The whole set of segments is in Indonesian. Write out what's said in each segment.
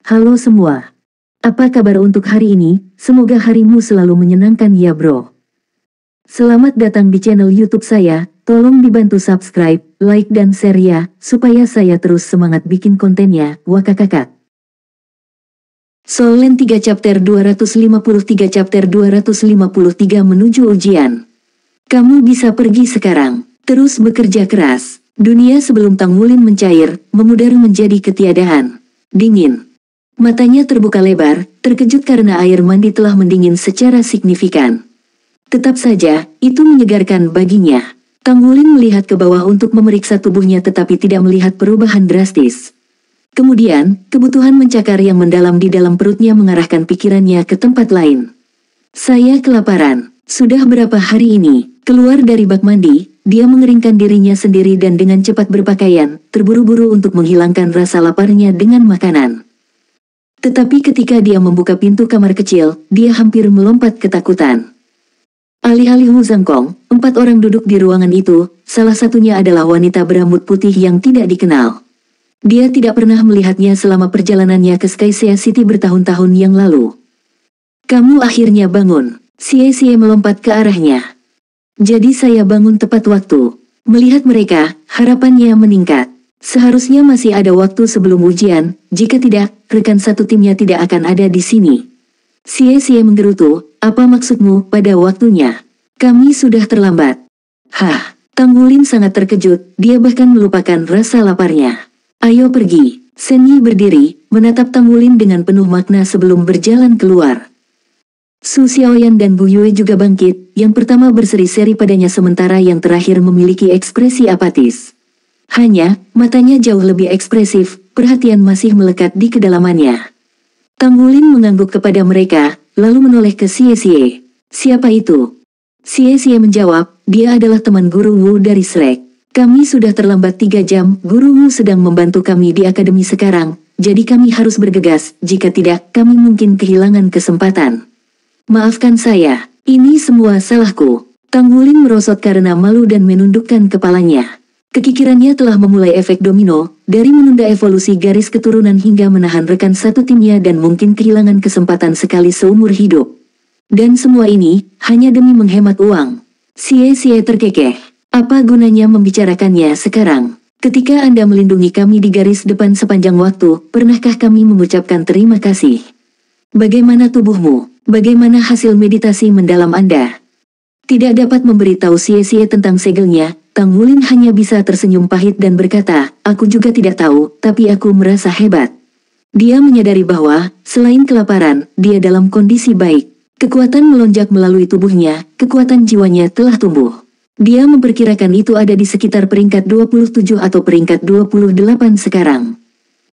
Halo semua. Apa kabar untuk hari ini? Semoga harimu selalu menyenangkan ya bro. Selamat datang di channel YouTube saya. Tolong dibantu subscribe, like dan share ya, supaya saya terus semangat bikin kontennya. Wakakakak. Solen 3 chapter 253 chapter 253 menuju ujian. Kamu bisa pergi sekarang. Terus bekerja keras. Dunia sebelum Tang Wulin mencair, memudar menjadi ketiadaan. Dingin. Matanya terbuka lebar, terkejut karena air mandi telah mendingin secara signifikan. Tetap saja, itu menyegarkan baginya. Tang Wulin melihat ke bawah untuk memeriksa tubuhnya tetapi tidak melihat perubahan drastis. Kemudian, kebutuhan mencakar yang mendalam di dalam perutnya mengarahkan pikirannya ke tempat lain. Saya kelaparan. Sudah berapa hari ini? Keluar dari bak mandi, dia mengeringkan dirinya sendiri dan dengan cepat berpakaian, terburu-buru untuk menghilangkan rasa laparnya dengan makanan. Tetapi ketika dia membuka pintu kamar kecil, dia hampir melompat ketakutan. Alih-alih Wu Zhangkong, 4 orang duduk di ruangan itu, salah satunya adalah wanita berambut putih yang tidak dikenal. Dia tidak pernah melihatnya selama perjalanannya ke Skysia City bertahun-tahun yang lalu. Kamu akhirnya bangun. Xie melompat ke arahnya. Jadi saya bangun tepat waktu. Melihat mereka, harapannya meningkat. Seharusnya masih ada waktu sebelum ujian, jika tidak, rekan satu timnya tidak akan ada di sini. Xie menggerutu, apa maksudmu pada waktunya? Kami sudah terlambat. Hah, Tang Wulin sangat terkejut, dia bahkan melupakan rasa laparnya. Ayo pergi. Shen Yi berdiri, menatap Tang Wulin dengan penuh makna sebelum berjalan keluar. Su Xiaoyan dan Bu Yue juga bangkit, yang pertama berseri-seri padanya sementara yang terakhir memiliki ekspresi apatis. Hanya, matanya jauh lebih ekspresif, perhatian masih melekat di kedalamannya. Tang Wulin mengangguk kepada mereka, lalu menoleh ke Xie. Siapa itu? Xie menjawab, dia adalah teman guru Wu dari Shrek. Kami sudah terlambat 3 jam, guru Wu sedang membantu kami di akademi sekarang, jadi kami harus bergegas, jika tidak, kami mungkin kehilangan kesempatan. Maafkan saya, ini semua salahku. Tang Wulin merosot karena malu dan menundukkan kepalanya. Kekikirannya telah memulai efek domino, dari menunda evolusi garis keturunan hingga menahan rekan satu timnya dan mungkin kehilangan kesempatan sekali seumur hidup. Dan semua ini, hanya demi menghemat uang. Xie terkekeh. Apa gunanya membicarakannya sekarang? Ketika Anda melindungi kami di garis depan sepanjang waktu, pernahkah kami mengucapkan terima kasih? Bagaimana tubuhmu? Bagaimana hasil meditasi mendalam Anda? Tidak dapat memberitahu Xie tentang segelnya, Tang Wulin hanya bisa tersenyum pahit dan berkata, aku juga tidak tahu, tapi aku merasa hebat. Dia menyadari bahwa, selain kelaparan, dia dalam kondisi baik. Kekuatan melonjak melalui tubuhnya, kekuatan jiwanya telah tumbuh. Dia memperkirakan itu ada di sekitar peringkat 27 atau peringkat 28 sekarang.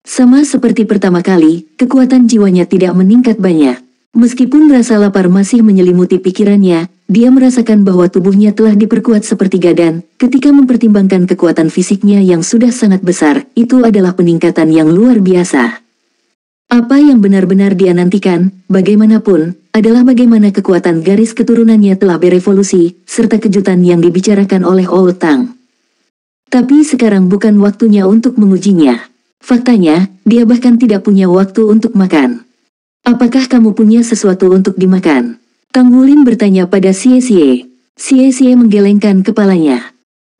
Sama seperti pertama kali, kekuatan jiwanya tidak meningkat banyak. Meskipun rasa lapar masih menyelimuti pikirannya, dia merasakan bahwa tubuhnya telah diperkuat sepertiga dan, ketika mempertimbangkan kekuatan fisiknya yang sudah sangat besar, itu adalah peningkatan yang luar biasa. Apa yang benar-benar dia nantikan, bagaimanapun, adalah bagaimana kekuatan garis keturunannya telah berevolusi, serta kejutan yang dibicarakan oleh Old Tang. Tapi sekarang bukan waktunya untuk mengujinya. Faktanya, dia bahkan tidak punya waktu untuk makan. Apakah kamu punya sesuatu untuk dimakan? Tang Wulin bertanya pada Xie. Xie menggelengkan kepalanya.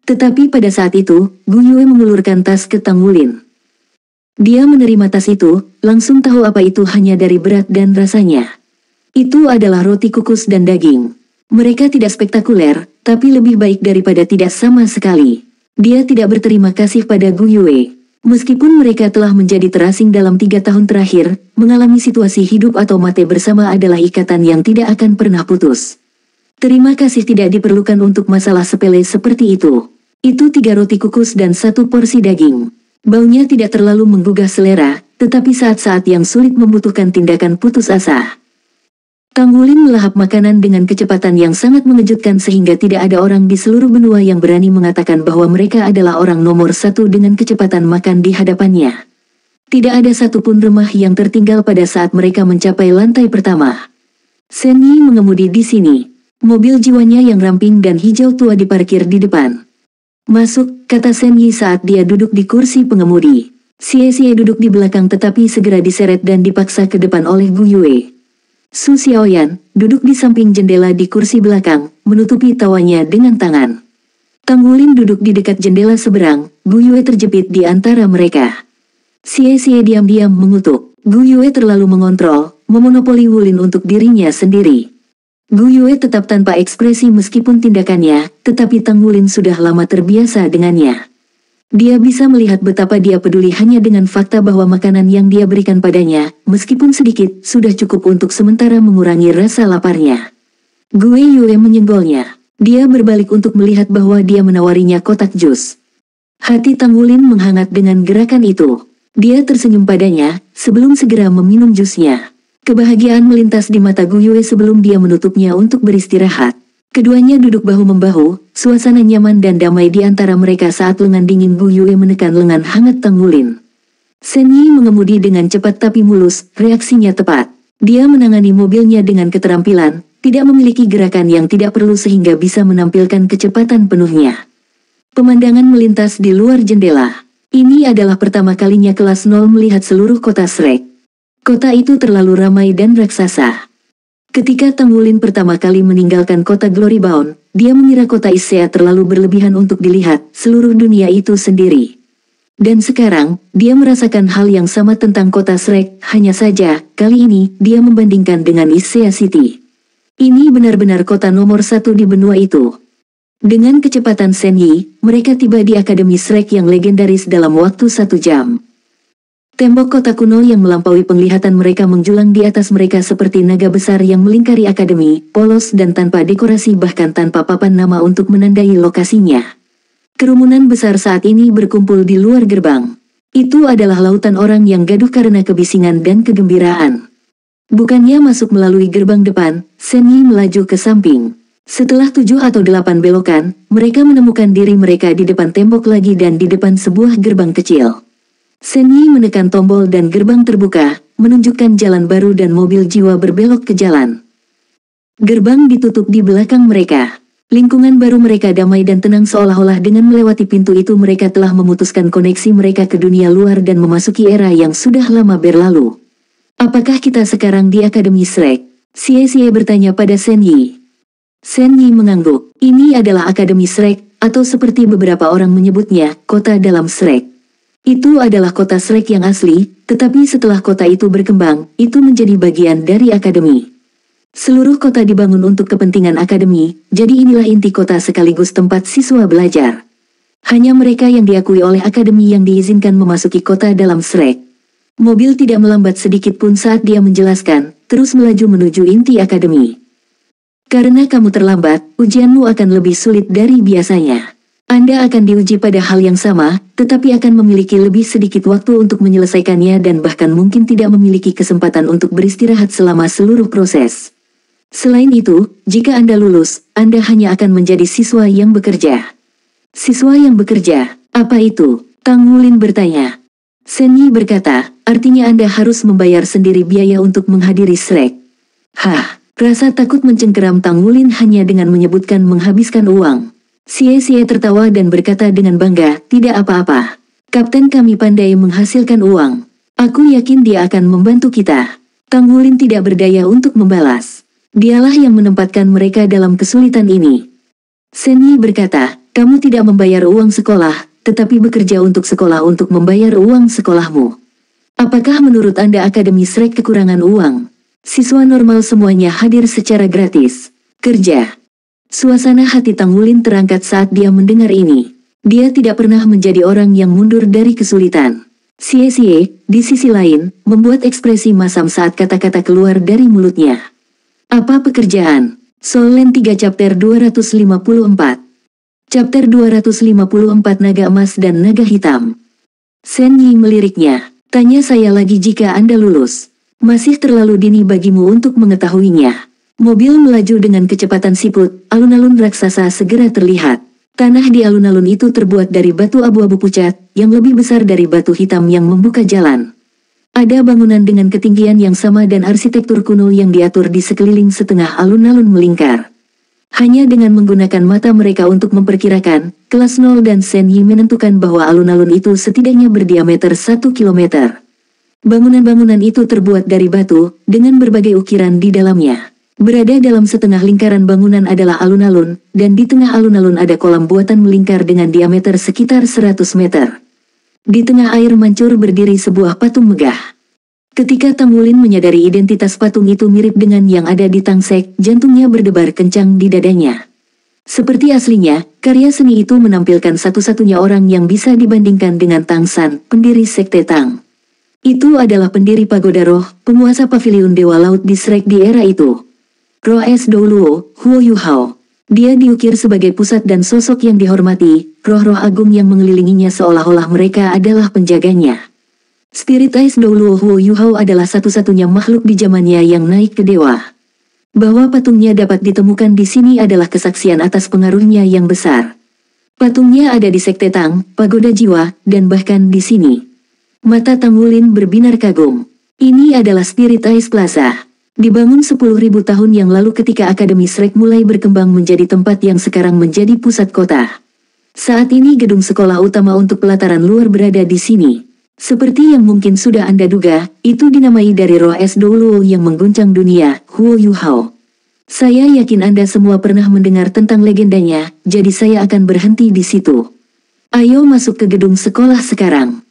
Tetapi pada saat itu, Gu Yue mengulurkan tas ke Tang Wulin. Dia menerima tas itu, langsung tahu apa itu hanya dari berat dan rasanya. Itu adalah roti kukus dan daging. Mereka tidak spektakuler, tapi lebih baik daripada tidak sama sekali. Dia tidak berterima kasih pada Gu Yue. Meskipun mereka telah menjadi terasing dalam 3 tahun terakhir, mengalami situasi hidup atau mati bersama adalah ikatan yang tidak akan pernah putus. Terima kasih tidak diperlukan untuk masalah sepele seperti itu. Itu 3 roti kukus dan 1 porsi daging. Baunya tidak terlalu menggugah selera, tetapi saat-saat yang sulit membutuhkan tindakan putus asa. Tang Wulin melahap makanan dengan kecepatan yang sangat mengejutkan sehingga tidak ada orang di seluruh benua yang berani mengatakan bahwa mereka adalah orang nomor 1 dengan kecepatan makan di hadapannya. Tidak ada satupun remah yang tertinggal pada saat mereka mencapai lantai pertama. Shen Yi mengemudi di sini. Mobil jiwanya yang ramping dan hijau tua diparkir di depan. Masuk, kata Shen Yi saat dia duduk di kursi pengemudi. Xie duduk di belakang tetapi segera diseret dan dipaksa ke depan oleh Gu Yue. Su Xiaoyan, duduk di samping jendela di kursi belakang, menutupi tawanya dengan tangan. Tang Wulin duduk di dekat jendela seberang, Gu Yue terjepit di antara mereka. Xie diam-diam mengutuk. Gu Yue terlalu mengontrol, memonopoli Wulin untuk dirinya sendiri. Gu Yue tetap tanpa ekspresi meskipun tindakannya, tetapi Tang Wulin sudah lama terbiasa dengannya. Dia bisa melihat betapa dia peduli hanya dengan fakta bahwa makanan yang dia berikan padanya, meskipun sedikit, sudah cukup untuk sementara mengurangi rasa laparnya. Gu Yue menyenggolnya. Dia berbalik untuk melihat bahwa dia menawarinya kotak jus. Hati Tang Wulin menghangat dengan gerakan itu. Dia tersenyum padanya, sebelum segera meminum jusnya. Kebahagiaan melintas di mata Gu Yue sebelum dia menutupnya untuk beristirahat. Keduanya duduk bahu-membahu, suasana nyaman dan damai di antara mereka saat lengan dingin Gu Yue menekan lengan hangat Tang Wulin. Shen Yi mengemudi dengan cepat tapi mulus, reaksinya tepat. Dia menangani mobilnya dengan keterampilan, tidak memiliki gerakan yang tidak perlu sehingga bisa menampilkan kecepatan penuhnya. Pemandangan melintas di luar jendela. Ini adalah pertama kalinya kelas 0 melihat seluruh kota Shrek. Kota itu terlalu ramai dan raksasa. Ketika Tang Wulin pertama kali meninggalkan kota Glorybound, dia mengira kota Isea terlalu berlebihan untuk dilihat, seluruh dunia itu sendiri. Dan sekarang, dia merasakan hal yang sama tentang kota Shrek, hanya saja, kali ini, dia membandingkan dengan Isea City. Ini benar-benar kota nomor 1 di benua itu. Dengan kecepatan Shen Yi, mereka tiba di Akademi Shrek yang legendaris dalam waktu 1 jam. Tembok kota kuno yang melampaui penglihatan mereka menjulang di atas mereka seperti naga besar yang melingkari akademi, polos dan tanpa dekorasi bahkan tanpa papan nama untuk menandai lokasinya. Kerumunan besar saat ini berkumpul di luar gerbang. Itu adalah lautan orang yang gaduh karena kebisingan dan kegembiraan. Bukannya masuk melalui gerbang depan, Shen Yi melaju ke samping. Setelah 7 atau 8 belokan, mereka menemukan diri mereka di depan tembok lagi dan di depan sebuah gerbang kecil. Shen Yi menekan tombol dan gerbang terbuka, menunjukkan jalan baru dan mobil jiwa berbelok ke jalan. Gerbang ditutup di belakang mereka. Lingkungan baru mereka damai dan tenang seolah-olah dengan melewati pintu itu mereka telah memutuskan koneksi mereka ke dunia luar dan memasuki era yang sudah lama berlalu. Apakah kita sekarang di Akademi Shrek? Xie bertanya pada Shen Yi. Shen Yi mengangguk. Ini adalah Akademi Shrek, atau seperti beberapa orang menyebutnya, kota dalam Shrek. Itu adalah kota Shrek yang asli, tetapi setelah kota itu berkembang, itu menjadi bagian dari akademi. Seluruh kota dibangun untuk kepentingan akademi, jadi inilah inti kota sekaligus tempat siswa belajar. Hanya mereka yang diakui oleh akademi yang diizinkan memasuki kota dalam Shrek. Mobil tidak melambat sedikit pun saat dia menjelaskan, terus melaju menuju inti akademi. Karena kamu terlambat, ujianmu akan lebih sulit dari biasanya. Anda akan diuji pada hal yang sama, tetapi akan memiliki lebih sedikit waktu untuk menyelesaikannya dan bahkan mungkin tidak memiliki kesempatan untuk beristirahat selama seluruh proses. Selain itu, jika Anda lulus, Anda hanya akan menjadi siswa yang bekerja. Siswa yang bekerja, apa itu? Tang Wulin bertanya. Shen Yi berkata, artinya Anda harus membayar sendiri biaya untuk menghadiri Shrek. Hah, rasa takut mencengkeram Tang Wulin hanya dengan menyebutkan menghabiskan uang. Xie tertawa dan berkata dengan bangga, tidak apa-apa. Kapten kami pandai menghasilkan uang. Aku yakin dia akan membantu kita. Tang Wulin tidak berdaya untuk membalas. Dialah yang menempatkan mereka dalam kesulitan ini. Shen Yi berkata, kamu tidak membayar uang sekolah, tetapi bekerja untuk sekolah untuk membayar uang sekolahmu. Apakah menurut Anda Akademi Shrek kekurangan uang? Siswa normal semuanya hadir secara gratis. Kerja. Suasana hati Tang Wulin terangkat saat dia mendengar ini. Dia tidak pernah menjadi orang yang mundur dari kesulitan. Xie, di sisi lain, membuat ekspresi masam saat kata-kata keluar dari mulutnya. Apa pekerjaan? Solen 3 chapter 254. Chapter 254 Naga Emas dan Naga Hitam. Shen Yi meliriknya. Tanya saya lagi jika Anda lulus. Masih terlalu dini bagimu untuk mengetahuinya. Mobil melaju dengan kecepatan siput, alun-alun raksasa segera terlihat. Tanah di alun-alun itu terbuat dari batu abu-abu pucat, yang lebih besar dari batu hitam yang membuka jalan. Ada bangunan dengan ketinggian yang sama dan arsitektur kuno yang diatur di sekeliling setengah alun-alun melingkar. Hanya dengan menggunakan mata mereka untuk memperkirakan, kelas 0 dan Shen Yi menentukan bahwa alun-alun itu setidaknya berdiameter 1 kilometer. Bangunan-bangunan itu terbuat dari batu, dengan berbagai ukiran di dalamnya. Berada dalam setengah lingkaran bangunan adalah alun-alun, dan di tengah alun-alun ada kolam buatan melingkar dengan diameter sekitar 100 meter. Di tengah air mancur berdiri sebuah patung megah. Ketika Tang Wulin menyadari identitas patung itu mirip dengan yang ada di Tang Sek, jantungnya berdebar kencang di dadanya. Seperti aslinya, karya seni itu menampilkan satu-satunya orang yang bisa dibandingkan dengan Tang San, pendiri Sekte Tang. Itu adalah pendiri Pagoda Roh, penguasa paviliun Dewa Laut di Shrek di era itu. Roh Es Douluo, Huo Yuhao. Dia diukir sebagai pusat dan sosok yang dihormati, roh-roh agung yang mengelilinginya seolah-olah mereka adalah penjaganya. Spirit Es Douluo Huo Yuhao adalah satu-satunya makhluk di zamannya yang naik ke dewa. Bahwa patungnya dapat ditemukan di sini adalah kesaksian atas pengaruhnya yang besar. Patungnya ada di Sekte Tang, Pagoda Jiwa, dan bahkan di sini. Mata Tang Wulin berbinar kagum. Ini adalah Spirit Ice Plaza. Dibangun 10.000 tahun yang lalu ketika Akademi Shrek mulai berkembang menjadi tempat yang sekarang menjadi pusat kota. Saat ini gedung sekolah utama untuk pelataran luar berada di sini. Seperti yang mungkin sudah Anda duga, itu dinamai dari roh Es Douluo yang mengguncang dunia, Huo Yuhao. Saya yakin Anda semua pernah mendengar tentang legendanya, jadi saya akan berhenti di situ. Ayo masuk ke gedung sekolah sekarang.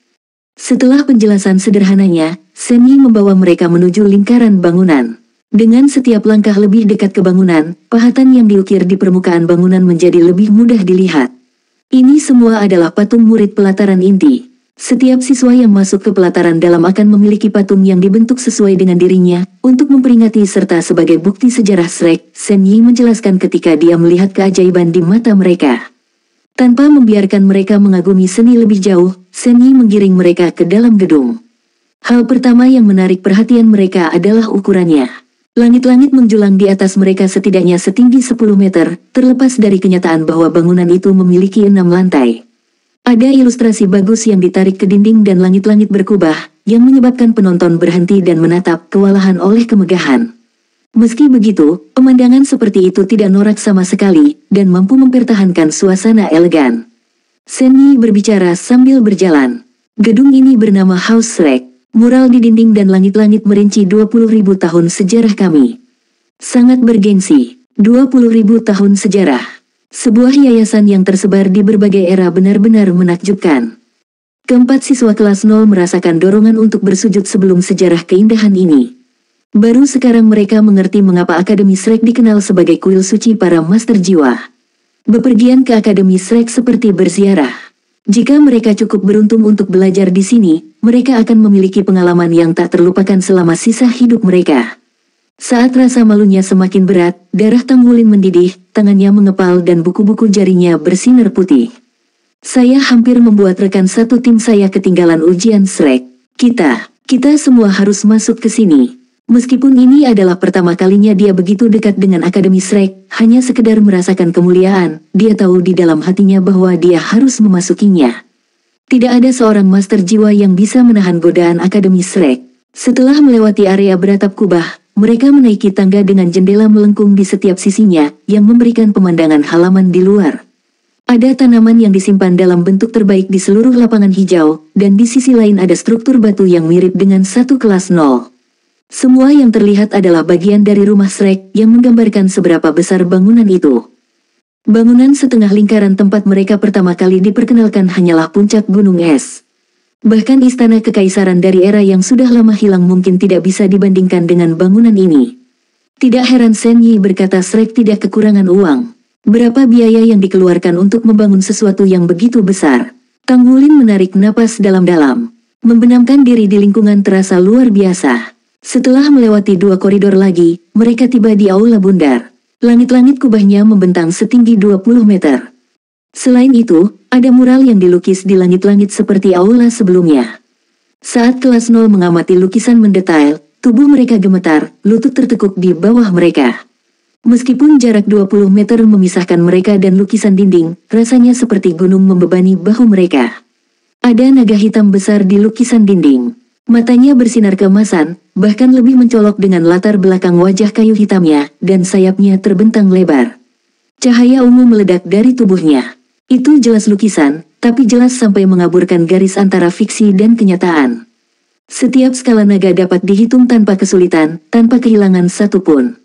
Setelah penjelasan sederhananya, Shen Yi membawa mereka menuju lingkaran bangunan. Dengan setiap langkah lebih dekat ke bangunan, pahatan yang diukir di permukaan bangunan menjadi lebih mudah dilihat. Ini semua adalah patung murid pelataran inti. Setiap siswa yang masuk ke pelataran dalam akan memiliki patung yang dibentuk sesuai dengan dirinya, untuk memperingati serta sebagai bukti sejarah Shrek, Shen Yi menjelaskan ketika dia melihat keajaiban di mata mereka. Tanpa membiarkan mereka mengagumi seni lebih jauh, Shen Yi menggiring mereka ke dalam gedung. Hal pertama yang menarik perhatian mereka adalah ukurannya. Langit-langit menjulang di atas mereka setidaknya setinggi 10 meter, terlepas dari kenyataan bahwa bangunan itu memiliki 6 lantai. Ada ilustrasi bagus yang ditarik ke dinding dan langit-langit berkubah, yang menyebabkan penonton berhenti dan menatap kewalahan oleh kemegahan. Meski begitu, pemandangan seperti itu tidak norak sama sekali, dan mampu mempertahankan suasana elegan. Shen Yi berbicara sambil berjalan. Gedung ini bernama House Shrek. Mural di dinding dan langit-langit merinci 20.000 tahun sejarah kami. Sangat bergengsi. 20.000 tahun sejarah. Sebuah yayasan yang tersebar di berbagai era benar-benar menakjubkan. Keempat siswa kelas 0 merasakan dorongan untuk bersujud sebelum sejarah keindahan ini. Baru sekarang mereka mengerti mengapa Akademi Shrek dikenal sebagai kuil suci para master jiwa. Bepergian ke Akademi Shrek seperti berziarah. Jika mereka cukup beruntung untuk belajar di sini, mereka akan memiliki pengalaman yang tak terlupakan selama sisa hidup mereka. Saat rasa malunya semakin berat, darah Tang Wulin mendidih, tangannya mengepal dan buku-buku jarinya bersinar putih. Saya hampir membuat rekan satu tim saya ketinggalan ujian Shrek. Kita semua harus masuk ke sini. Meskipun ini adalah pertama kalinya dia begitu dekat dengan Akademi Shrek, hanya sekedar merasakan kemuliaan, dia tahu di dalam hatinya bahwa dia harus memasukinya. Tidak ada seorang master jiwa yang bisa menahan godaan Akademi Shrek. Setelah melewati area beratap kubah, mereka menaiki tangga dengan jendela melengkung di setiap sisinya, yang memberikan pemandangan halaman di luar. Ada tanaman yang disimpan dalam bentuk terbaik di seluruh lapangan hijau, dan di sisi lain ada struktur batu yang mirip dengan satu kelas 0. Semua yang terlihat adalah bagian dari rumah Shrek yang menggambarkan seberapa besar bangunan itu. Bangunan setengah lingkaran tempat mereka pertama kali diperkenalkan hanyalah puncak gunung es. Bahkan istana kekaisaran dari era yang sudah lama hilang mungkin tidak bisa dibandingkan dengan bangunan ini. Tidak heran Shen Yi berkata Shrek tidak kekurangan uang. Berapa biaya yang dikeluarkan untuk membangun sesuatu yang begitu besar? Tang Wulin menarik napas dalam-dalam. Membenamkan diri di lingkungan terasa luar biasa. Setelah melewati 2 koridor lagi, mereka tiba di aula bundar. Langit-langit kubahnya membentang setinggi 20 meter. Selain itu, ada mural yang dilukis di langit-langit seperti aula sebelumnya. Saat kelas 0 mengamati lukisan mendetail, tubuh mereka gemetar, lutut tertekuk di bawah mereka. Meskipun jarak 20 meter memisahkan mereka dan lukisan dinding, rasanya seperti gunung membebani bahu mereka. Ada naga hitam besar di lukisan dinding. Matanya bersinar keemasan, bahkan lebih mencolok dengan latar belakang wajah kayu hitamnya, dan sayapnya terbentang lebar. Cahaya ungu meledak dari tubuhnya. Itu jelas lukisan, tapi jelas sampai mengaburkan garis antara fiksi dan kenyataan. Setiap skala naga dapat dihitung tanpa kesulitan, tanpa kehilangan satu pun.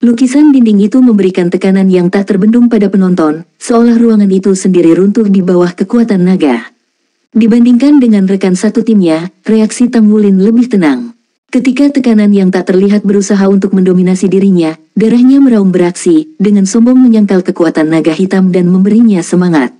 Lukisan dinding itu memberikan tekanan yang tak terbendung pada penonton, seolah ruangan itu sendiri runtuh di bawah kekuatan naga. Dibandingkan dengan rekan satu timnya, reaksi Tang Wulin lebih tenang. Ketika tekanan yang tak terlihat berusaha untuk mendominasi dirinya, darahnya meraung beraksi, dengan sombong menyangkal kekuatan naga hitam dan memberinya semangat.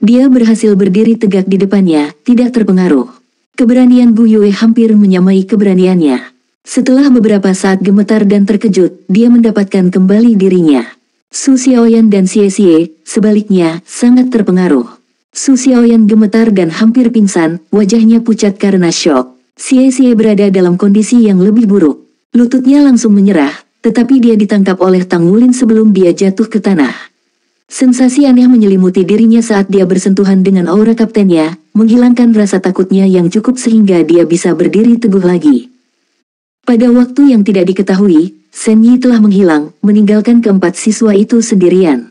Dia berhasil berdiri tegak di depannya, tidak terpengaruh. Keberanian Bu Yue hampir menyamai keberaniannya. Setelah beberapa saat gemetar dan terkejut, dia mendapatkan kembali dirinya. Su Xiaoyan dan Xie Xie, sebaliknya, sangat terpengaruh. Su Xiaoyan gemetar dan hampir pingsan, wajahnya pucat karena syok. Xie Xie berada dalam kondisi yang lebih buruk. Lututnya langsung menyerah, tetapi dia ditangkap oleh Tang Wulin sebelum dia jatuh ke tanah. Sensasi aneh menyelimuti dirinya saat dia bersentuhan dengan aura kaptennya, menghilangkan rasa takutnya yang cukup sehingga dia bisa berdiri teguh lagi. Pada waktu yang tidak diketahui, Shen Yi telah menghilang, meninggalkan keempat siswa itu sendirian.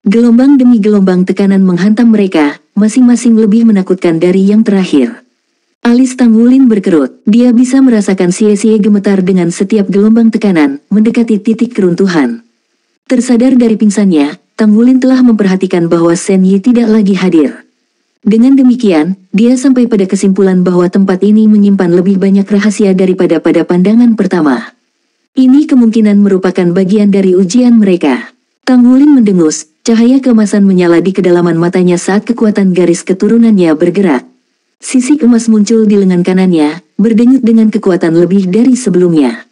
Gelombang demi gelombang tekanan menghantam mereka, masing-masing lebih menakutkan dari yang terakhir. Alis Tang Wulin berkerut, dia bisa merasakan Xie Xie gemetar dengan setiap gelombang tekanan, mendekati titik keruntuhan. Tersadar dari pingsannya, Tang Wulin telah memperhatikan bahwa Shen Yi tidak lagi hadir. Dengan demikian, dia sampai pada kesimpulan bahwa tempat ini menyimpan lebih banyak rahasia daripada pada pandangan pertama. Ini kemungkinan merupakan bagian dari ujian mereka. Tang Wulin mendengus, cahaya keemasan menyala di kedalaman matanya saat kekuatan garis keturunannya bergerak. Sisik emas muncul di lengan kanannya, berdenyut dengan kekuatan lebih dari sebelumnya.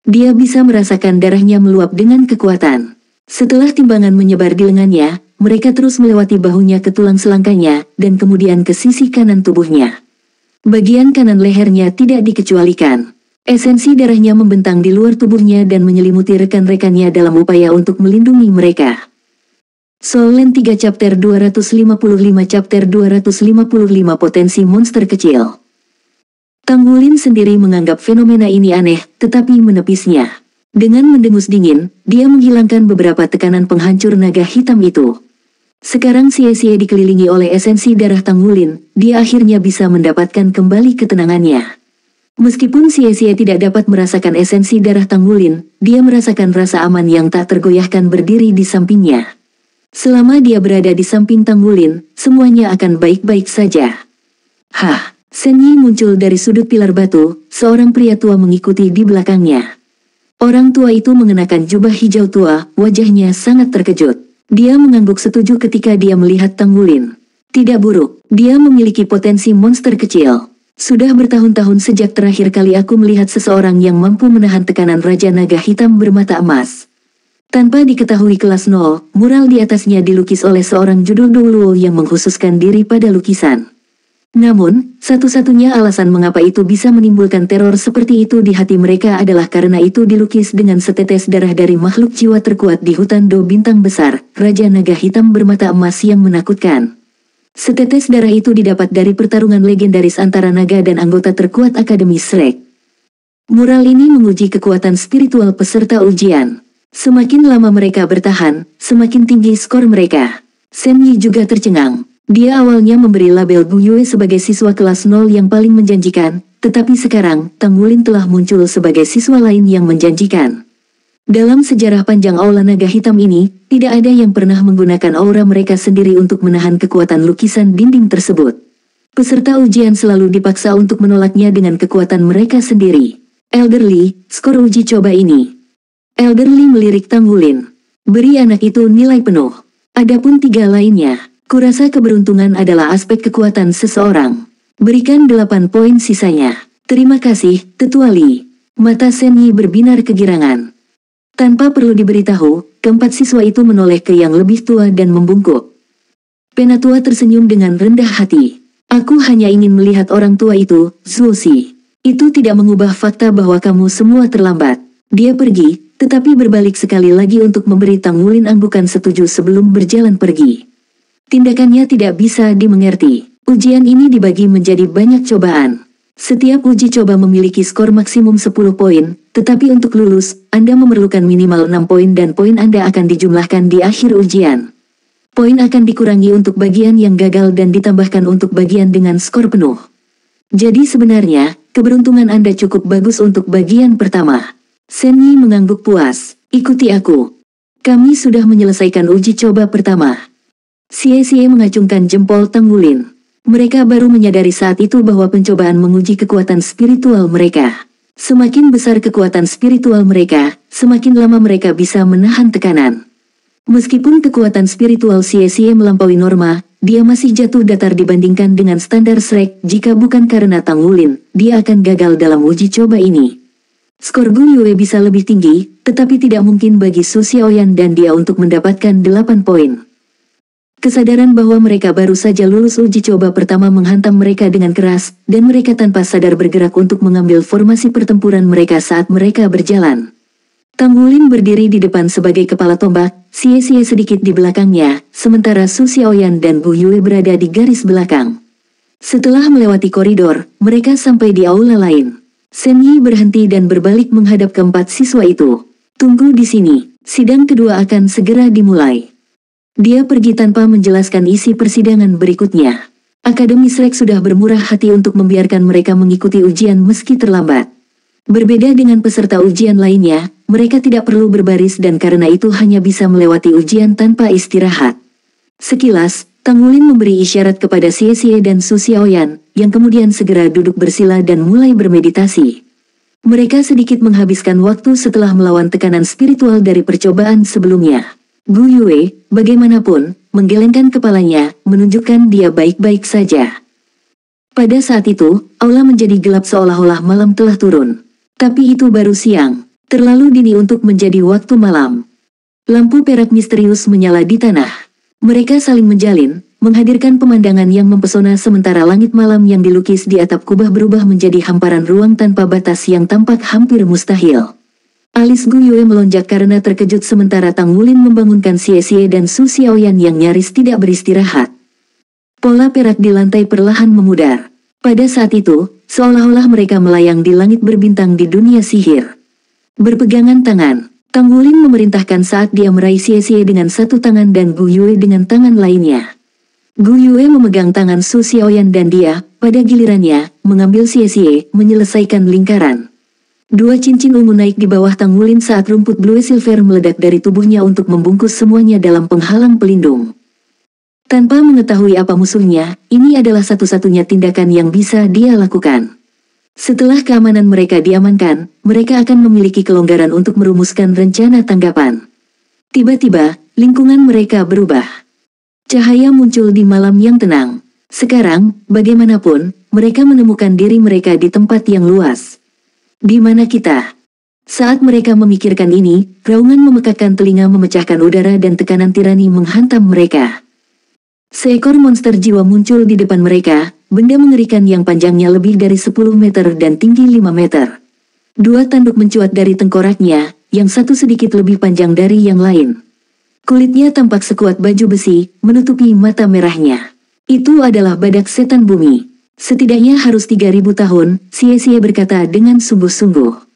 Dia bisa merasakan darahnya meluap dengan kekuatan. Setelah timbangan menyebar di lengannya, mereka terus melewati bahunya ke tulang selangkanya, dan kemudian ke sisi kanan tubuhnya. Bagian kanan lehernya tidak dikecualikan. Esensi darahnya membentang di luar tubuhnya dan menyelimuti rekan-rekannya dalam upaya untuk melindungi mereka. Soul Land 3 Chapter 255 Chapter 255 Potensi monster kecil. Tang Wulin sendiri menganggap fenomena ini aneh, tetapi menepisnya. Dengan mendengus dingin, dia menghilangkan beberapa tekanan penghancur naga hitam itu. Sekarang Xie Xie dikelilingi oleh esensi darah Tang Wulin, dia akhirnya bisa mendapatkan kembali ketenangannya. Meskipun Xie Xie tidak dapat merasakan esensi darah Tang Wulin, dia merasakan rasa aman yang tak tergoyahkan berdiri di sampingnya. Selama dia berada di samping Tang Wulin, semuanya akan baik-baik saja. Hah, Shen Yi muncul dari sudut pilar batu, seorang pria tua mengikuti di belakangnya. Orang tua itu mengenakan jubah hijau tua, wajahnya sangat terkejut. Dia mengangguk setuju ketika dia melihat Tang Wulin. Tidak buruk, dia memiliki potensi monster kecil. Sudah bertahun-tahun sejak terakhir kali aku melihat seseorang yang mampu menahan tekanan Raja Naga Hitam bermata emas. Tanpa diketahui kelas 0, mural di atasnya dilukis oleh seorang judul Doluo yang mengkhususkan diri pada lukisan. Namun, satu-satunya alasan mengapa itu bisa menimbulkan teror seperti itu di hati mereka adalah karena itu dilukis dengan setetes darah dari makhluk jiwa terkuat di hutan Do Bintang Besar, Raja Naga Hitam bermata emas yang menakutkan. Setetes darah itu didapat dari pertarungan legendaris antara naga dan anggota terkuat Akademi Shrek. Mural ini menguji kekuatan spiritual peserta ujian. Semakin lama mereka bertahan, semakin tinggi skor mereka. Shen Yi juga tercengang. Dia awalnya memberi label Bu Yue sebagai siswa kelas 0 yang paling menjanjikan, tetapi sekarang, Tang Wulin telah muncul sebagai siswa lain yang menjanjikan. Dalam sejarah panjang Aula Naga Hitam ini, tidak ada yang pernah menggunakan aura mereka sendiri untuk menahan kekuatan lukisan dinding tersebut. Peserta ujian selalu dipaksa untuk menolaknya dengan kekuatan mereka sendiri. Elderly, skor uji coba ini. Elderly melirik Tang Wulin. Beri anak itu nilai penuh. Adapun 3 lainnya, kurasa keberuntungan adalah aspek kekuatan seseorang. Berikan 8 poin sisanya. Terima kasih, Tetua Li. Mata Shen Yi berbinar kegirangan. Tanpa perlu diberitahu, keempat siswa itu menoleh ke yang lebih tua dan membungkuk. Penatua tersenyum dengan rendah hati. Aku hanya ingin melihat orang tua itu, Zhu Xi. Itu tidak mengubah fakta bahwa kamu semua terlambat. Dia pergi, tetapi berbalik sekali lagi untuk memberi Tang Wulin anggukan setuju sebelum berjalan pergi. Tindakannya tidak bisa dimengerti. Ujian ini dibagi menjadi banyak cobaan. Setiap uji coba memiliki skor maksimum 10 poin, Tetapi untuk lulus, Anda memerlukan minimal 6 poin dan poin Anda akan dijumlahkan di akhir ujian. Poin akan dikurangi untuk bagian yang gagal dan ditambahkan untuk bagian dengan skor penuh. Jadi sebenarnya, keberuntungan Anda cukup bagus untuk bagian pertama. Shen Yi mengangguk puas. Ikuti aku. Kami sudah menyelesaikan uji coba pertama. Xie mengacungkan jempol Tang Wulin. Mereka baru menyadari saat itu bahwa pencobaan menguji kekuatan spiritual mereka. Semakin besar kekuatan spiritual mereka, semakin lama mereka bisa menahan tekanan. Meskipun kekuatan spiritual Xie melampaui norma, dia masih jatuh datar dibandingkan dengan standar Shrek. Jika bukan karena Tang Wulin, dia akan gagal dalam uji coba ini. Skor Gu Yue bisa lebih tinggi, tetapi tidak mungkin bagi Su Xiaoyan dan dia untuk mendapatkan 8 poin. Kesadaran bahwa mereka baru saja lulus uji coba pertama menghantam mereka dengan keras, dan mereka tanpa sadar bergerak untuk mengambil formasi pertempuran mereka saat mereka berjalan. Tang Wulin berdiri di depan sebagai kepala tombak, Xie sedikit di belakangnya, sementara Su Xiaoyan dan Gu Yue berada di garis belakang. Setelah melewati koridor, mereka sampai di aula lain. Shen Yi berhenti dan berbalik menghadap keempat siswa itu. Tunggu di sini, sidang kedua akan segera dimulai. Dia pergi tanpa menjelaskan isi persidangan berikutnya. Akademi Shrek sudah bermurah hati untuk membiarkan mereka mengikuti ujian meski terlambat. Berbeda dengan peserta ujian lainnya, mereka tidak perlu berbaris dan karena itu hanya bisa melewati ujian tanpa istirahat. Sekilas, Tang Wulin memberi isyarat kepada Xie dan Su Xiaoyan, yang kemudian segera duduk bersila dan mulai bermeditasi. Mereka sedikit menghabiskan waktu setelah melawan tekanan spiritual dari percobaan sebelumnya. Gu Yue, bagaimanapun, menggelengkan kepalanya, menunjukkan dia baik-baik saja. Pada saat itu, aula menjadi gelap seolah-olah malam telah turun. Tapi itu baru siang, terlalu dini untuk menjadi waktu malam. Lampu perak misterius menyala di tanah. Mereka saling menjalin, menghadirkan pemandangan yang mempesona sementara langit malam yang dilukis di atap kubah berubah menjadi hamparan ruang tanpa batas yang tampak hampir mustahil. Alis Gu Yue melonjak karena terkejut sementara Tang Wulin membangunkan Xie dan Su Xiaoyan yang nyaris tidak beristirahat. Pola perak di lantai perlahan memudar. Pada saat itu, seolah-olah mereka melayang di langit berbintang di dunia sihir. Berpegangan tangan, Tang Wulin memerintahkan saat dia meraih Xie dengan satu tangan dan Gu Yue dengan tangan lainnya. Gu Yue memegang tangan Su Xiaoyan dan dia, pada gilirannya, mengambil Xie menyelesaikan lingkaran. Dua cincin ungu naik di bawah Tang Wulin saat rumput blue silver meledak dari tubuhnya untuk membungkus semuanya dalam penghalang pelindung. Tanpa mengetahui apa musuhnya, ini adalah satu-satunya tindakan yang bisa dia lakukan. Setelah keamanan mereka diamankan, mereka akan memiliki kelonggaran untuk merumuskan rencana tanggapan. Tiba-tiba, lingkungan mereka berubah. Cahaya muncul di malam yang tenang. Sekarang, bagaimanapun, mereka menemukan diri mereka di tempat yang luas. Di mana kita? Saat mereka memikirkan ini, raungan memekakkan telinga memecahkan udara dan tekanan tirani menghantam mereka. Seekor monster jiwa muncul di depan mereka, benda mengerikan yang panjangnya lebih dari 10 meter dan tinggi 5 meter. Dua tanduk mencuat dari tengkoraknya, yang satu sedikit lebih panjang dari yang lain. Kulitnya tampak sekuat baju besi, menutupi mata merahnya. Itu adalah badak setan bumi. Setidaknya harus 3.000 tahun, Xie berkata dengan sungguh-sungguh.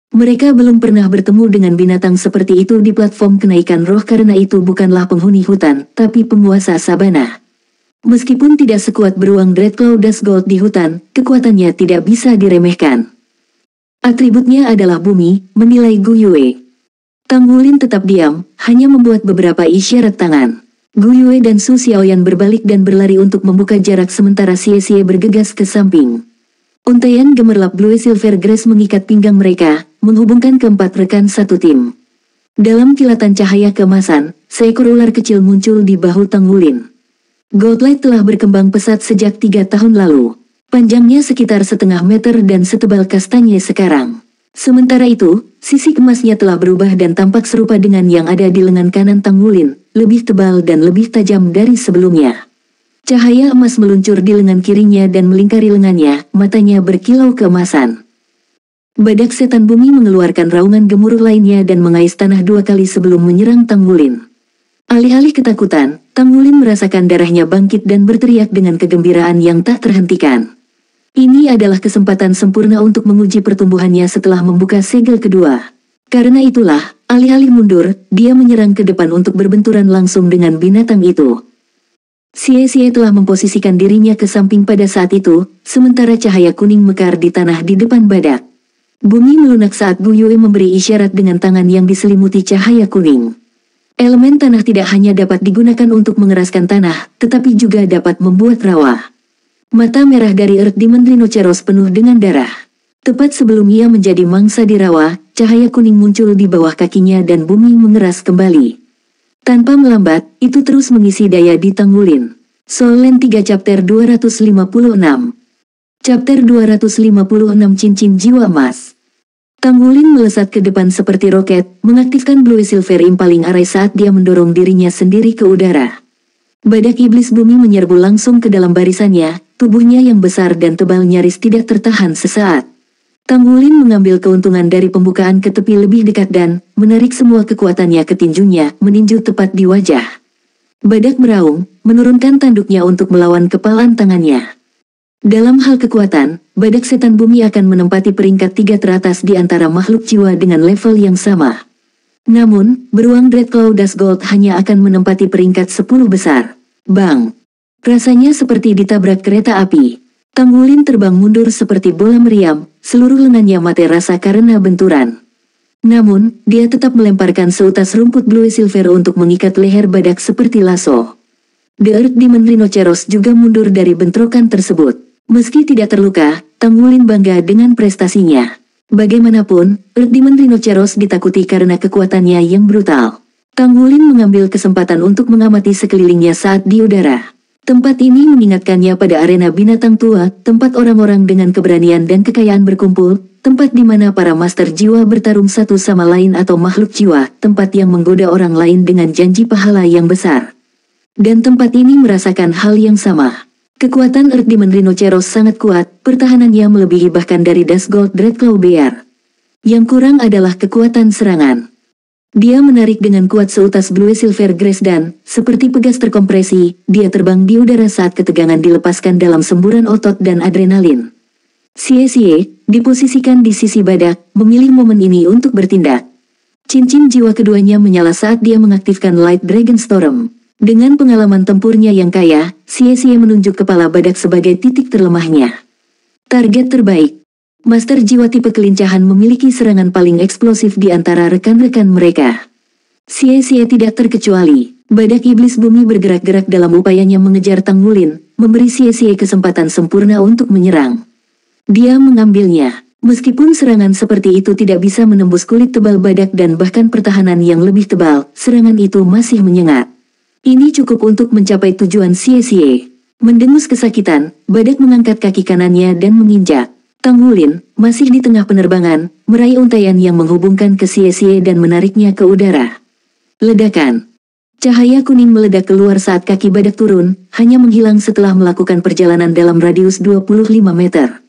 Mereka belum pernah bertemu dengan binatang seperti itu di platform kenaikan roh karena itu bukanlah penghuni hutan, tapi penguasa sabana. Meskipun tidak sekuat beruang Dreadclaw Dust Gold di hutan, kekuatannya tidak bisa diremehkan. Atributnya adalah bumi, menilai Gu Yue. Tang Wulin tetap diam, hanya membuat beberapa isyarat tangan. Gu Yue dan Su Xiaoyan berbalik dan berlari untuk membuka jarak sementara Xie bergegas ke samping. Untaian gemerlap blue silver grass mengikat pinggang mereka, menghubungkan keempat rekan satu tim. Dalam kilatan cahaya keemasan, seekor ular kecil muncul di bahu Tang Wulin. Goldlight telah berkembang pesat sejak 3 tahun lalu. Panjangnya sekitar setengah meter dan setebal kastanye sekarang. Sementara itu, sisik emasnya telah berubah dan tampak serupa dengan yang ada di lengan kanan Tang Wulin, lebih tebal dan lebih tajam dari sebelumnya. Cahaya emas meluncur di lengan kirinya dan melingkari lengannya, matanya berkilau keemasan. Badak setan bumi mengeluarkan raungan gemuruh lainnya dan mengais tanah 2 kali sebelum menyerang Tang Wulin. Alih-alih ketakutan, Tang Wulin merasakan darahnya bangkit dan berteriak dengan kegembiraan yang tak terhentikan. Ini adalah kesempatan sempurna untuk menguji pertumbuhannya setelah membuka segel kedua. Karena itulah, alih-alih mundur, dia menyerang ke depan untuk berbenturan langsung dengan binatang itu. Xie telah memposisikan dirinya ke samping pada saat itu, sementara cahaya kuning mekar di tanah di depan badak. Bumi melunak saat Gu Yue memberi isyarat dengan tangan yang diselimuti cahaya kuning. Elemen tanah tidak hanya dapat digunakan untuk mengeraskan tanah, tetapi juga dapat membuat rawa. Mata merah dari Earth Demon Rhinoceros penuh dengan darah. Tepat sebelum ia menjadi mangsa di rawa, cahaya kuning muncul di bawah kakinya dan bumi mengeras kembali. Tanpa melambat, itu terus mengisi daya di Tanggulin. Soul Land 3 Chapter 256. Chapter 256 Cincin Jiwa Emas. Tanggulin melesat ke depan seperti roket, mengaktifkan Blue Silver Impaling Array saat dia mendorong dirinya sendiri ke udara. Badak iblis bumi menyerbu langsung ke dalam barisannya, tubuhnya yang besar dan tebal nyaris tidak tertahan sesaat. Tanggulin mengambil keuntungan dari pembukaan ke tepi lebih dekat dan menarik semua kekuatannya ke tinjunya, meninju tepat di wajah. Badak meraung, menurunkan tanduknya untuk melawan kepalan tangannya. Dalam hal kekuatan, badak setan bumi akan menempati peringkat 3 teratas di antara makhluk jiwa dengan level yang sama. Namun, beruang Dreadclaw Dust Gold hanya akan menempati peringkat 10 besar. Bang! Rasanya seperti ditabrak kereta api. Tanggulin terbang mundur seperti bola meriam, seluruh lengannya mate rasa karena benturan. Namun, dia tetap melemparkan seutas rumput Blue Silver untuk mengikat leher badak seperti lasso. The Earth Demon Rhinoceros juga mundur dari bentrokan tersebut. Meski tidak terluka, Tanggulin bangga dengan prestasinya. Bagaimanapun, Earth Demon Rhinoceros ditakuti karena kekuatannya yang brutal. Tanggulin mengambil kesempatan untuk mengamati sekelilingnya saat di udara. Tempat ini mengingatkannya pada arena binatang tua, tempat orang-orang dengan keberanian dan kekayaan berkumpul, tempat di mana para master jiwa bertarung satu sama lain atau makhluk jiwa, tempat yang menggoda orang lain dengan janji pahala yang besar. Dan tempat ini merasakan hal yang sama. Kekuatan Earth Demon Rhinoceros sangat kuat, pertahanannya melebihi bahkan dari Dust Gold Dreadclaw Bear. Yang kurang adalah kekuatan serangan. Dia menarik dengan kuat seutas Blue Silver Grace dan, seperti pegas terkompresi, dia terbang di udara saat ketegangan dilepaskan dalam semburan otot dan adrenalin. Xie, diposisikan di sisi badak, memilih momen ini untuk bertindak. Cincin jiwa keduanya menyala saat dia mengaktifkan Light Dragon Storm. Dengan pengalaman tempurnya yang kaya, Xie menunjuk kepala badak sebagai titik terlemahnya. Target terbaik. Master jiwa tipe kelincahan memiliki serangan paling eksplosif di antara rekan-rekan mereka. Xie tidak terkecuali. Badak iblis bumi bergerak-gerak dalam upayanya mengejar Tanggulin, memberi Xie kesempatan sempurna untuk menyerang. Dia mengambilnya. Meskipun serangan seperti itu tidak bisa menembus kulit tebal badak dan bahkan pertahanan yang lebih tebal, serangan itu masih menyengat. Ini cukup untuk mencapai tujuan Xie. Mendengus kesakitan, badak mengangkat kaki kanannya dan menginjak. Tanggulin, masih di tengah penerbangan, meraih untaian yang menghubungkan ke Xie dan menariknya ke udara. Ledakan. Cahaya kuning meledak keluar saat kaki badak turun, hanya menghilang setelah melakukan perjalanan dalam radius 25 meter.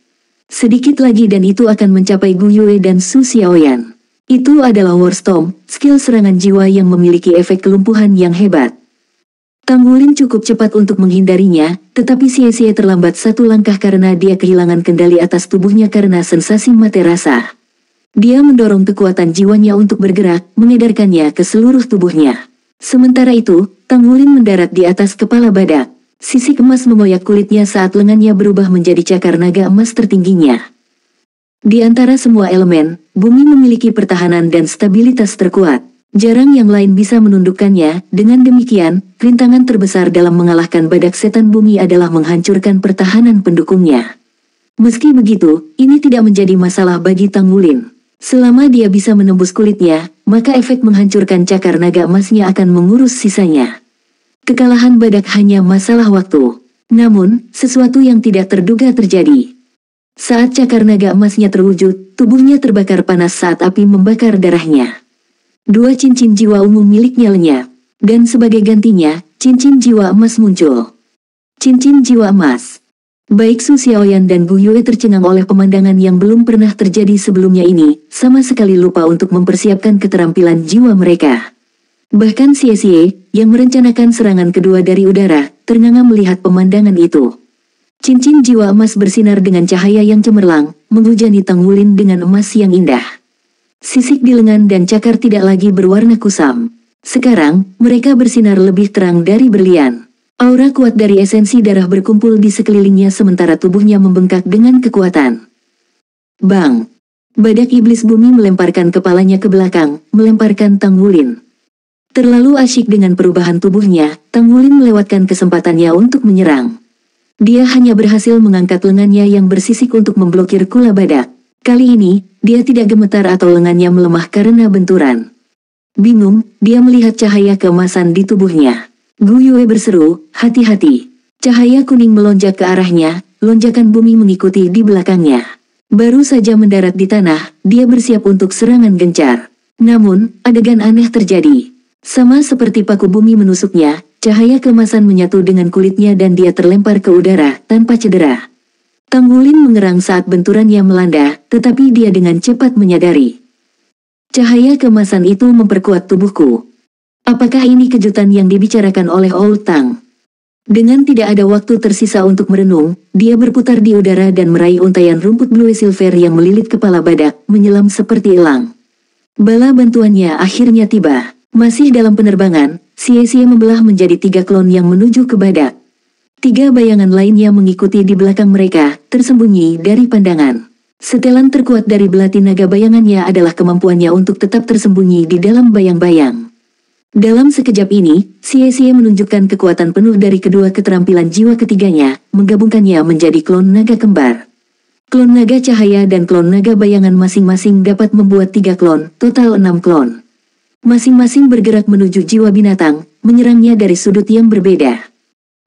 Sedikit lagi dan itu akan mencapai Gu Yue dan Su Xiaoyan. Itu adalah War Storm, skill serangan jiwa yang memiliki efek kelumpuhan yang hebat. Tanggulin cukup cepat untuk menghindarinya, tetapi Xie terlambat satu langkah karena dia kehilangan kendali atas tubuhnya karena sensasi mate rasa. Dia mendorong kekuatan jiwanya untuk bergerak, mengedarkannya ke seluruh tubuhnya. Sementara itu, Tanggulin mendarat di atas kepala badak. Sisik emas memoyak kulitnya saat lengannya berubah menjadi cakar naga emas tertingginya. Di antara semua elemen, bumi memiliki pertahanan dan stabilitas terkuat. Jarang yang lain bisa menundukkannya. Dengan demikian, rintangan terbesar dalam mengalahkan badak setan bumi adalah menghancurkan pertahanan pendukungnya. Meski begitu, ini tidak menjadi masalah bagi Tanggulin. Selama dia bisa menembus kulitnya, maka efek menghancurkan cakar naga emasnya akan mengurus sisanya. Kekalahan badak hanya masalah waktu. Namun, sesuatu yang tidak terduga terjadi. Saat cakar naga emasnya terwujud, tubuhnya terbakar panas saat api membakar darahnya. 2 cincin jiwa ungu miliknya lenyap, dan sebagai gantinya, cincin jiwa emas muncul. Cincin jiwa emas. Baik Su Xiaoyan dan Gu Yue tercengang oleh pemandangan yang belum pernah terjadi sebelumnya ini, sama sekali lupa untuk mempersiapkan keterampilan jiwa mereka. Bahkan Xie, yang merencanakan serangan kedua dari udara, ternganga melihat pemandangan itu. Cincin jiwa emas bersinar dengan cahaya yang cemerlang, menghujani Tang Wulin dengan emas yang indah. Sisik di lengan dan cakar tidak lagi berwarna kusam. Sekarang, mereka bersinar lebih terang dari berlian. Aura kuat dari esensi darah berkumpul di sekelilingnya sementara tubuhnya membengkak dengan kekuatan. Bang! Badak iblis bumi melemparkan kepalanya ke belakang, melemparkan Tang Wulin. Terlalu asyik dengan perubahan tubuhnya, Tang Wulin melewatkan kesempatannya untuk menyerang. Dia hanya berhasil mengangkat lengannya yang bersisik untuk memblokir kula badak. Kali ini, dia tidak gemetar atau lengannya melemah karena benturan. Bingung, dia melihat cahaya keemasan di tubuhnya. Gu Yue berseru, hati-hati. Cahaya kuning melonjak ke arahnya, lonjakan bumi mengikuti di belakangnya. Baru saja mendarat di tanah, dia bersiap untuk serangan gencar. Namun, adegan aneh terjadi. Sama seperti paku bumi menusuknya, cahaya keemasan menyatu dengan kulitnya dan dia terlempar ke udara, tanpa cedera. Tang Wulin mengerang saat benturannya melanda, tetapi dia dengan cepat menyadari. Cahaya keemasan itu memperkuat tubuhku. Apakah ini kejutan yang dibicarakan oleh Old Tang? Dengan tidak ada waktu tersisa untuk merenung, dia berputar di udara dan meraih untaian rumput blue silver yang melilit kepala badak, menyelam seperti elang. Bala bantuannya akhirnya tiba. Masih dalam penerbangan, Xie membelah menjadi 3 klon yang menuju ke badak. 3 bayangan lainnya mengikuti di belakang mereka, tersembunyi dari pandangan. Setelan terkuat dari belati naga bayangannya adalah kemampuannya untuk tetap tersembunyi di dalam bayang-bayang. Dalam sekejap ini, Xie menunjukkan kekuatan penuh dari kedua keterampilan jiwa ketiganya, menggabungkannya menjadi klon naga kembar. Klon naga cahaya dan klon naga bayangan masing-masing dapat membuat 3 klon, total 6 klon. Masing-masing bergerak menuju jiwa binatang, menyerangnya dari sudut yang berbeda.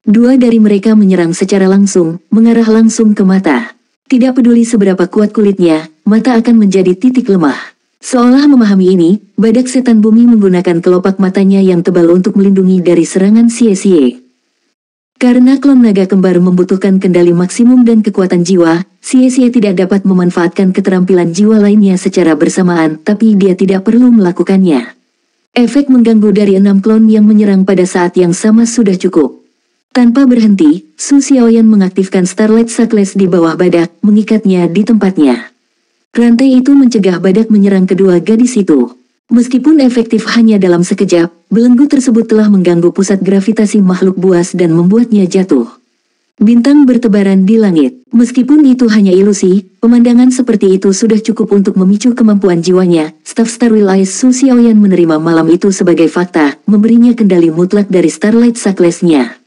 2 dari mereka menyerang secara langsung, mengarah langsung ke mata. Tidak peduli seberapa kuat kulitnya, mata akan menjadi titik lemah. Seolah memahami ini, badak setan bumi menggunakan kelopak matanya yang tebal untuk melindungi dari serangan Xie. Karena klon naga kembar membutuhkan kendali maksimum dan kekuatan jiwa, Xie tidak dapat memanfaatkan keterampilan jiwa lainnya secara bersamaan, tapi dia tidak perlu melakukannya. Efek mengganggu dari 6 klon yang menyerang pada saat yang sama sudah cukup. Tanpa berhenti, Su Xiaoyan mengaktifkan Starlight Shackles di bawah badak, mengikatnya di tempatnya. Rantai itu mencegah badak menyerang kedua gadis itu. Meskipun efektif hanya dalam sekejap, belenggu tersebut telah mengganggu pusat gravitasi makhluk buas dan membuatnya jatuh. Bintang bertebaran di langit. Meskipun itu hanya ilusi, pemandangan seperti itu sudah cukup untuk memicu kemampuan jiwanya. Staf Starwill Eyes Su Xiaoyan menerima malam itu sebagai fakta, memberinya kendali mutlak dari Starlight Shackles-nya.